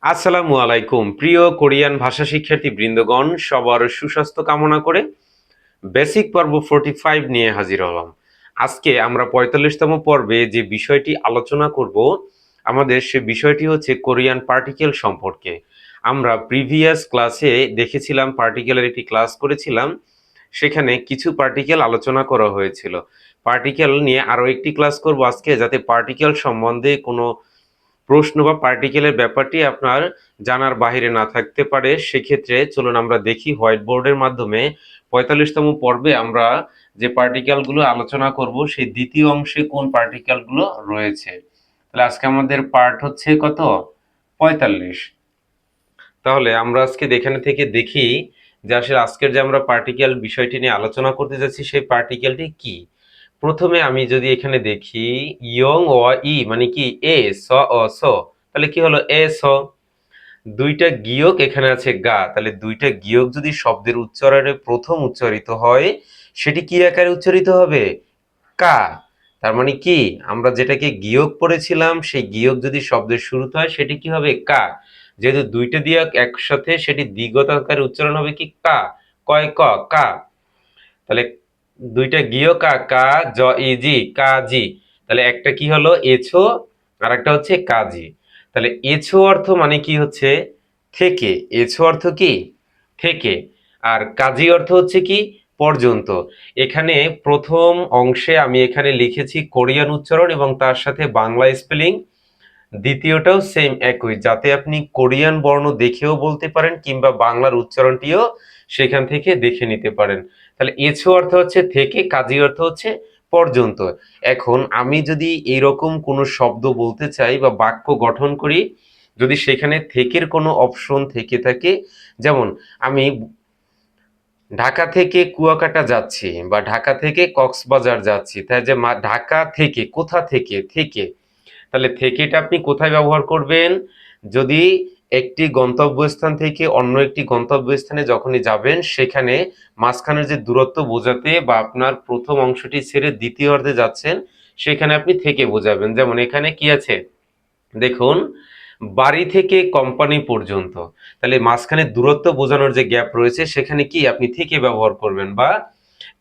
আসসালামু আলাইকুম প্রিয় কোরিয়ান ভাষা শিক্ষার্থী বৃন্দগণ, সবার সুস্বাস্থ্য কামনা করে বেসিক পর্ব 45 নিয়ে হাজির হলাম। আজকে আমরা 45তম পর্বে যে বিষয়টি আলোচনা করব, আমাদের সে বিষয়টি হচ্ছে কোরিয়ান পার্টিকেল সম্পর্কে। আমরা প্রিভিয়াস ক্লাসে দেখেছিলাম, পার্টিকেলের একটি ক্লাস করেছিলাম, সেখানে কিছু পার্টিকেল আলোচনা করা হয়েছিল। পার্টিকেল নিয়ে আরো একটি ক্লাস করব আজকে, যাতে পার্টিকেল সম্বন্ধে কোনো প্রশ্ন বা পার্টিকেলের ব্যাপারটি আপনার জানার বাহিরে না থাকতে পারে। সেক্ষেত্রে চলুন আমরা দেখি হোয়াইট বোর্ডের মাধ্যমে 45তম পর্বে আমরা যে পার্টিকেলগুলো আলোচনা করব সেই দ্বিতীয় অংশে কোন পার্টিকেলগুলো রয়েছে। তাহলে আজকে আমাদের পার্ট হচ্ছে কত? 45। তাহলে আমরা আজকে এখানে থেকে দেখি যে আসলে আজকের যে আমরা পার্টিকেল বিষয়টি নিয়ে আলোচনা করতে যাচ্ছি সেই পার্টিকেলটি কি। প্রথমে আমি যদি এখানে দেখি ইয়ং ও ই মানে কি এ স অ স, তাহলে কি হলো এ স। দুইটা গিয়ক এখানে আছে গা, তাহলে দুইটা গিয়ক যদি শব্দের উচ্চারণে প্রথম উচ্চারিত হয় সেটি কি আকারে উচ্চারিত হবে? কা। তার মানে কি, আমরা যেটাকে গিয়ক পড়েছিলাম সেই গিয়ক যদি শব্দের শুরুতে হয় সেটি কি হবে? কা। যেহেতু দুইটা দিয়ে একসাথে, সেটি দ্বিগত আকারে উচ্চারণ হবে কি? কা। কয় ক কা। তাহলে দুইটা গিয় কা কা জ ইজি কাজি। তাহলে একটা কি হলো? এছো, আর একটা হচ্ছে কাজি। তাহলে এছো অর্থ মানে কি হচ্ছে? থেকে। এছো অর্থ কি? থেকে। আর কাজি অর্থ হচ্ছে কি? পর্যন্ত। এখানে প্রথম অংশে আমি এখানে লিখেছি কোরিয়ান উচ্চারণ এবং তার সাথে বাংলা স্পেলিং। দ্বিতীয়টাও সেম একই, যাতে আপনি কোরিয়ান বর্ণ দেখেও বলতে পারেন কিংবা বাংলার উচ্চারণটিও সেখান থেকে দেখে নিতে পারেন। তাহলে এছো অর্থ হচ্ছে থেকে, কাজী অর্থ হচ্ছে পর্যন্ত। এখন আমি যদি এইরকম কোনো শব্দ বলতে চাই বা বাক্য গঠন করি, যদি সেখানে থেকের কোনো অপশন থেকে থাকে, যেমন আমি ঢাকা থেকে কুয়াকাটা যাচ্ছি বা ঢাকা থেকে কক্সবাজার যাচ্ছি, তাই যে ঢাকা থেকে, কোথা থেকে? থেকে। তাহলে থেকেটা আপনি কোথায় ব্যবহার করবেন? যদি একটি গন্তব্যস্থান থেকে অন্য একটি গন্তব্যস্থানে যখনই যাবেন, সেখানে মাঝখানের যে দূরত্ব বোঝাতে বা আপনার প্রথম অংশটি ছেড়ে দ্বিতীয় অর্ধে যাচ্ছেন, সেখানে আপনি থেকে বোঝাবেন। যেমন এখানে কি আছে দেখুন, বাড়ি থেকে কোম্পানি পর্যন্ত। তাহলে মাঝখানে দূরত্ব বোঝানোর যে গ্যাপ রয়েছে সেখানে কি আপনি থেকে ব্যবহার করবেন বা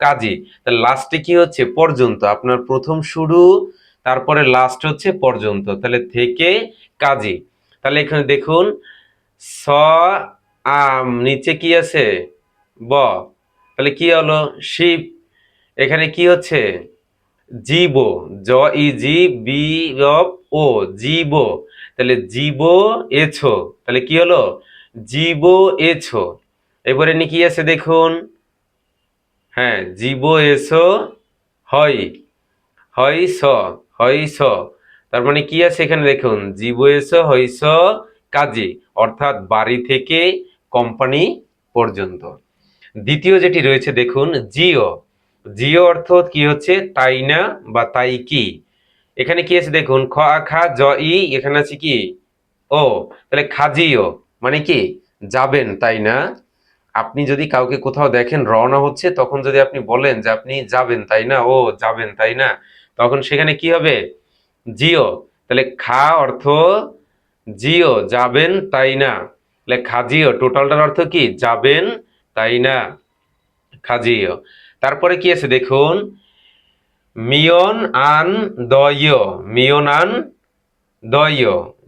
কাজী। তাহলে লাস্টে কি হচ্ছে? পর্যন্ত। আপনার প্রথম শুরু, তারপরে লাস্ট হচ্ছে পর্যন্ত। তাহলে থেকে কাজী। তাহলে এখানে দেখুন স আম, নিচে কি আছে? ব। তাহলে কি হলো? শিব। এখানে কি হচ্ছে? জীব। জ ই জি বি অফ ও, জীব। তাহলে জীব এছো। তাহলে কি হলো? জীব এছো। এবারে নি কি আছে দেখুন, হ্যাঁ, জীব এসো হয়, হইস, হইস। তার মানে কি আছে এখানে দেখুন, জীব এসো হইস কাজী, অর্থাৎ বাড়ি থেকে কোম্পানি পর্যন্ত। দ্বিতীয় যেটি রয়েছে দেখুন জিও। জিও অর্থ কি হচ্ছে? তাই না বা তাই কি। এখানে কি আছে দেখুন, খ আ খা জ ই, এখানে আছে কি? ও। তাহলে খাজিও মানে কি? যাবেন তাই না। আপনি যদি কাউকে কোথাও দেখেন রওনা হচ্ছে, তখন যদি আপনি বলেন যে আপনি যাবেন তাই না, ও যাবেন তাই না, তখন সেখানে কি হবে? জিও। তাহলে খা অর্থ জিও, যাবেন তাই না। তাহলে খাজিও টোটালটার অর্থ কি? যাবেন তাই না, খাজিও। তারপরে কি আছে দেখুন, মিয়ন আন দয়। মিয়ন আন দয়,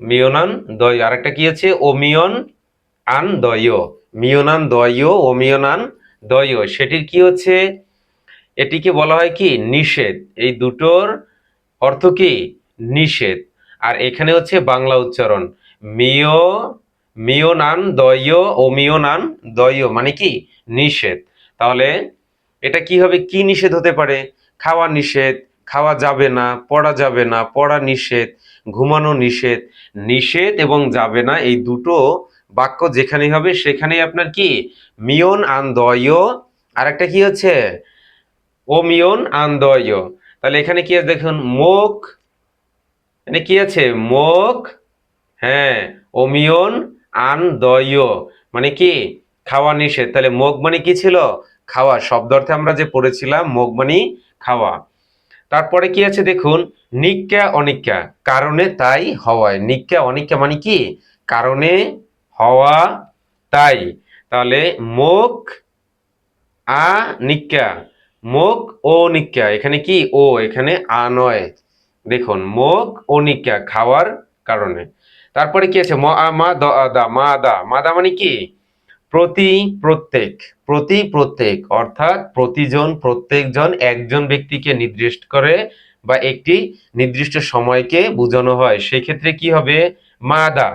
মিয়নান দয়। আরেকটা কি আছে? অমিয়ন আন দয়। মিয়নান দয়, অমিয়নান দয়, সেটির কি হচ্ছে? এটিকে বলা হয় কি? নিষেধ। এই দুটোর অর্থ কি? নিষেধ। আর এখানে হচ্ছে বাংলা উচ্চারণ, মিয় মিয়নান দয়, অমিয়নান দয় মানে কি? নিষেধ। তাহলে এটা কি হবে? কি নিষেধ হতে পারে? খাওয়া নিষেধ, খাওয়া যাবে না, পড়া যাবে না, পড়া নিষেধ, ঘুমানো নিষেধ। নিষেধ এবং যাবে না এই দুটো বাক্য যেখানেই হবে সেখানেই আপনার কি? মিয়ন আন দয়। আর একটা কি হচ্ছে? অমিয়ন আন দয়। তাহলে এখানে কি আছে দেখুন, মুখ, মানে কি আছে? মুখ, হ্যাঁ, অমিয়ন আন দয় মানে কি? খাওয়া নিষেধ। তাহলে মুখ মানে কি ছিল? খাওয়া। শব্দ অর্থে আমরা যে পড়েছিলাম মুখ মানে খাওয়া। তারপরে কি আছে দেখুন, নিক্কা অনিক্কা, কারণে তাই হওয়ায়। নিক্কা অনিক্কা মানে কি? কারণে, হওয়া, তাই। তাহলে মুখ আ নিক্কা, মুখ ও নিক্কা, এখানে কি ও, এখানে আ নয়। দেখুন মুখ ও নিক্কা, খাওয়ার কারণে। তারপরে কি আছে, ম আ মা দ আ দা, মা আদা, মাদা মানে কি প্রতি, প্রত্যেক। প্রতি, প্রত্যেক অর্থাৎ প্রতিজন, প্রত্যেকজন, একজন ব্যক্তিকে নির্দিষ্ট করে বা একটি নির্দিষ্ট সময়কে বোঝানো হয়, সেক্ষেত্রে কি হবে মাদা।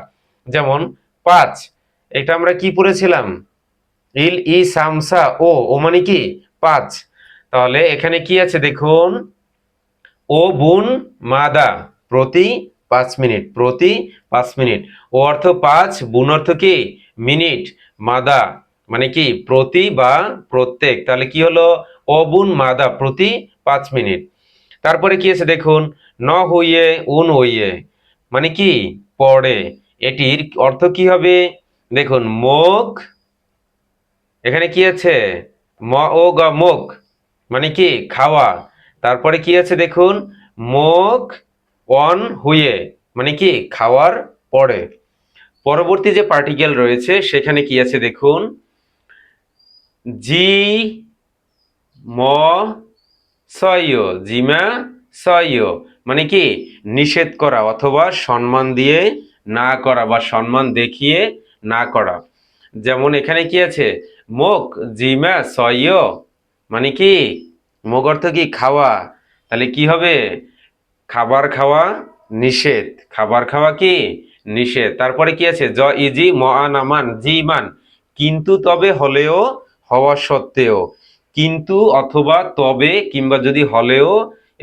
যেমন 5, এটা আমরা কি পড়েছিলাম, ইল ই সামসা ও, ও মানে কি 5। তাহলে এখানে কি আছে দেখুন, ও বুন মাদা, প্রতি 5 মিনিট, প্রতি 5 মিনিট। ও অর্থ 5, বুন অর্থ কি মিনিট, মাদা মানে কি প্রতি বা প্রত্যেক। তাহলে কি হলো, ও বুন মাদা, প্রতি 5 মিনিট। তারপরে কি আছে দেখুন, ন হইয়ে উন হইয়ে মানে কি পড়ে, এটির অর্থ কি হবে দেখুন, মুখ, এখানে কি আছে ম ও গ, মুখ মানে কি খাওয়া। তারপরে কি আছে দেখুন, মুখ অন হুয়ে মানে কি খাওয়ার পরে। পরবর্তী যে পার্টিকেল রয়েছে সেখানে কি আছে দেখুন, জি ম সয়, জিমা সয় মানে কি নিষেধ করা অথবা সম্মান দিয়ে না করা বা সম্মান দেখিয়ে না করা। যেমন এখানে কি আছে, মুখ জিমা সয় মানে কি মুখ অর্থ কি খাওয়া, তাহলে কি হবে খাবার খাওয়া নিষেধ, খাবার খাওয়া কি নিষেধ। তারপরে কি আছে, জ ইজি ম আন আমান জি মান, কিন্তু তবে হলেও, হওয়া সত্ত্বেও। কিন্তু অথবা তবে কিংবা যদি হলেও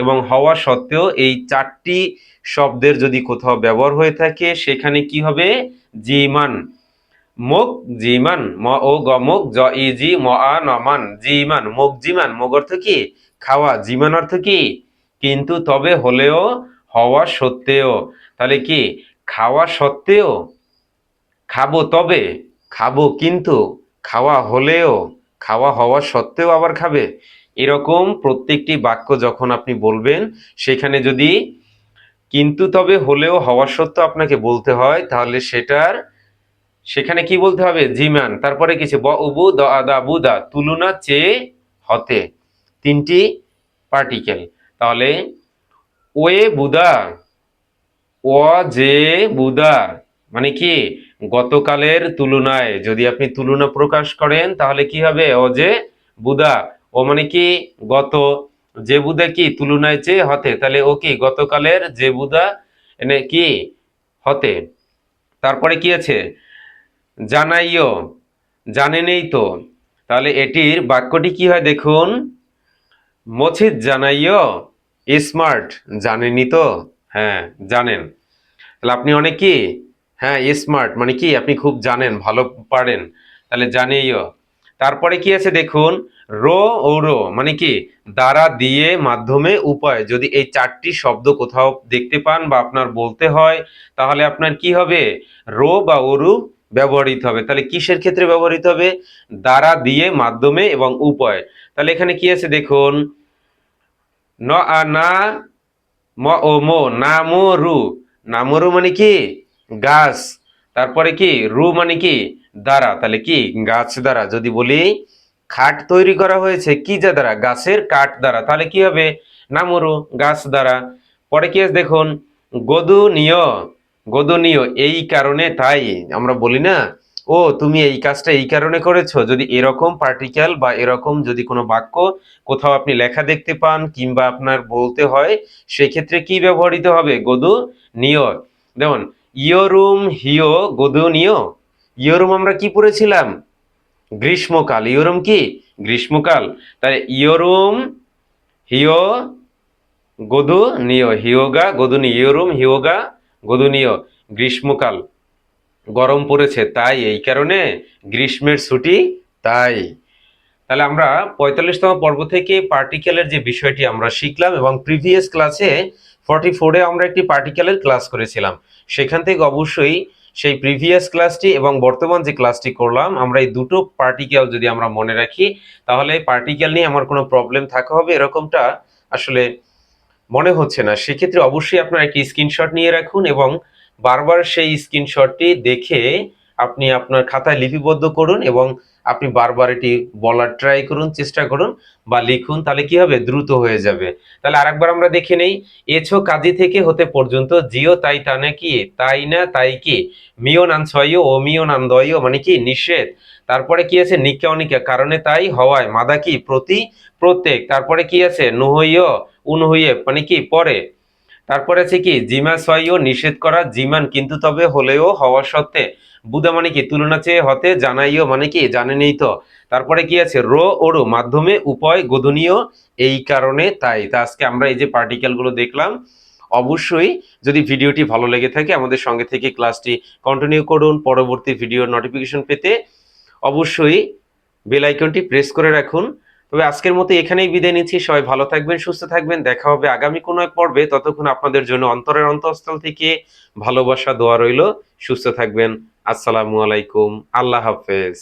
এবং হওয়া সত্ত্বেও, এই 4টি শব্দের যদি কোথাও ব্যবহার হয়ে থাকে সেখানে কি হবে জিমান। মুখ জিমান, ম ও গ মুখ, জ ইজি ম আ নমান জিমান, মুখ জিমান, মুখ অর্থ কি খাওয়া, জিমান অর্থ কি কিন্তু তবে হলেও হওয়া সত্ত্বেও। তাহলে কি খাওয়া সত্ত্বেও, খাবো তবে, খাবো কিন্তু, খাওয়া হলেও, খাওয়া হওয়া সত্ত্বেও আবার খাবে। এরকম প্রত্যেকটি বাক্য যখন আপনি বলবেন, সেখানে যদি কিন্তু তবে হলেও হওয়া সত্ত্বেও আপনাকে বলতে হয়, তাহলে সেখানে কি বলতে হবে জিমান। তারপরে কিছু ব উবু দ আদা বুদা, তুলনা চেয়ে হতে, 3টি পার্টিকেল। তাহলে ওয়ে বুদা, ও যে বুদা মানে কি গতকালের তুলনায়, যদি আপনি তুলনা প্রকাশ করেন তাহলে কি হবে ও যে বুদা। ও মানে কি গত, যে বুদা কি তুলনায় চেয়ে হতে, তাহলে ও কি গতকালের যে বুদা এনে কি হতে। তারপরে কি আছে, জানাইও, জানেনই তো, তাহলে এটির বাক্যটি কি হয় দেখুন, মছিদ জানাইও স্মার্ট, জানেনই তো, হ্যাঁ জানেন। তাহলে আপনি অনেক কি, হ্যাঁ স্মার্ট মানে কি আপনি খুব জানেন, ভালো পারেন, তাহলে জানিও। তারপরে কি আছে দেখুন, রো ও রো মানে কি দ্বারা, দিয়ে, মাধ্যমে, উপায়। যদি এই 4টি শব্দ কোথাও দেখতে পান বা আপনার বলতে হয়, তাহলে আপনার কি হবে রো বা ওরু ব্যবহৃত হবে। তাহলে কিসের ক্ষেত্রে ব্যবহৃত হবে, দ্বারা, দিয়ে, মাধ্যমে এবং উপায়। তাহলে এখানে কি আছে দেখুন, ন আ না ম ও মো, নামরু, নামরু মানে কি গাছ। তারপরে কি রু মানে কি দ্বারা, তাহলে কি গাছ দ্বারা। যদি বলি খাট তৈরি করা হয়েছে কি যা দ্বারা, গাছের কাঠ দ্বারা, তাহলে কি হবে নামরু, গাছ দ্বারা। পরে কি আছে দেখুন, গদুনীয়, গদনীয় এই কারণে তাই, আমরা বলি না ও তুমি এই কাজটা এই কারণে করেছো। যদি এরকম পার্টিকেল বা এরকম যদি কোনো বাক্য কোথাও আপনি লেখা দেখতে পান কিংবা আপনার বলতে হয়, সেক্ষেত্রে কি ব্যবহৃত হবে গদু নিয়। যেমন ইয়োরুম হিও গদু নিয়, ইয়োরুম আমরা কি পড়েছিলাম গ্রীষ্মকাল, ইয়োরুম কি গ্রীষ্মকাল। তাই ইয়োরুম হিও গদু নিয়, হিয়োগা গদু নিয়, ইয়োরুম হিয়োগা গদু নিয়, গ্রীষ্মকাল, গরম পড়েছে তাই, এই কারণে গ্রীষ্মের ছুটি তাই। তাহলে আমরা 45তম পর্ব থেকে পার্টিকেলের যে বিষয়টি আমরা শিখলাম, এবং প্রিভিয়াস ক্লাসে 44-এ আমরা একটি পার্টিকেলের ক্লাস করেছিলাম। সেখান থেকে অবশ্যই সেই প্রিভিয়াস ক্লাসটি এবং বর্তমান যে ক্লাসটি করলাম, আমরা এই দুটো পার্টিকেল যদি আমরা মনে রাখি, তাহলে পার্টিকেল নিয়ে আমার কোনো প্রবলেম থাকা হবে এরকমটা আসলে মনে হচ্ছে না। সেক্ষেত্রে অবশ্যই আপনারা একটি স্ক্রিনশট নিয়ে রাখুন এবং বারবার সেই স্ক্রিনশটটি দেখে আপনি আপনার খাতায় লিপিবদ্ধ করুন এবং আপনি বারবার এটি বলার ট্রাই করুন, চেষ্টা করুন বা লিখুন, তাহলে কি হবে, দ্রুত হয়ে যাবে। তাহলে আরেকবার আমরা দেখে নেই, এছো কাজী থেকে হতে পর্যন্ত জিও তাই টানে কি, তাই না তাই কি, মিও নান ছয়ও ও মিও নান দয়ও মানে কি নিষেধ। তারপরে কি আছে, নিকা অনিকা কারণে তাই, হওয়ায় মাদা কি প্রতি প্রত্যেক। তারপরে কি আছে, নুহইয় উনহইয়ে মানে কি পরে। তারপরে আছে কি জিমা সয়ও নিষেধ করা, জিমান কিন্তু তবে হলেও হওয়া সত্ত্বে, বুদা মানে কি তুলনা চেয়ে হতে, জানাইও মানে কি জানেনই তো। তারপরে কি আছে, রো ওরু মাধ্যমে উপায় গোধনীয় এই কারণে তাই। তা আজকে আমরা এই যে পার্টিকেল গুলো দেখলাম, অবশ্যই যদি ভিডিওটি ভালো লেগে থাকে আমাদের সঙ্গে থেকে ক্লাসটি কন্টিনিউ করুন। পরবর্তী ভিডিওর নোটিফিকেশন পেতে অবশ্যই বেল আইকনটি প্রেস করে রাখুন। তবে আজকের মতো এখানেই বিদায় নিচ্ছি। সবাই ভালো থাকবেন, সুস্থ থাকবেন। দেখা হবে আগামী কোনো এক পর্বে। ততক্ষণ আপনাদের জন্য অন্তরের অন্তঃস্থল থেকে ভালোবাসা দোয়া রইল। সুস্থ থাকবেন। আসসালামু আলাইকুম। আল্লাহ হাফেজ।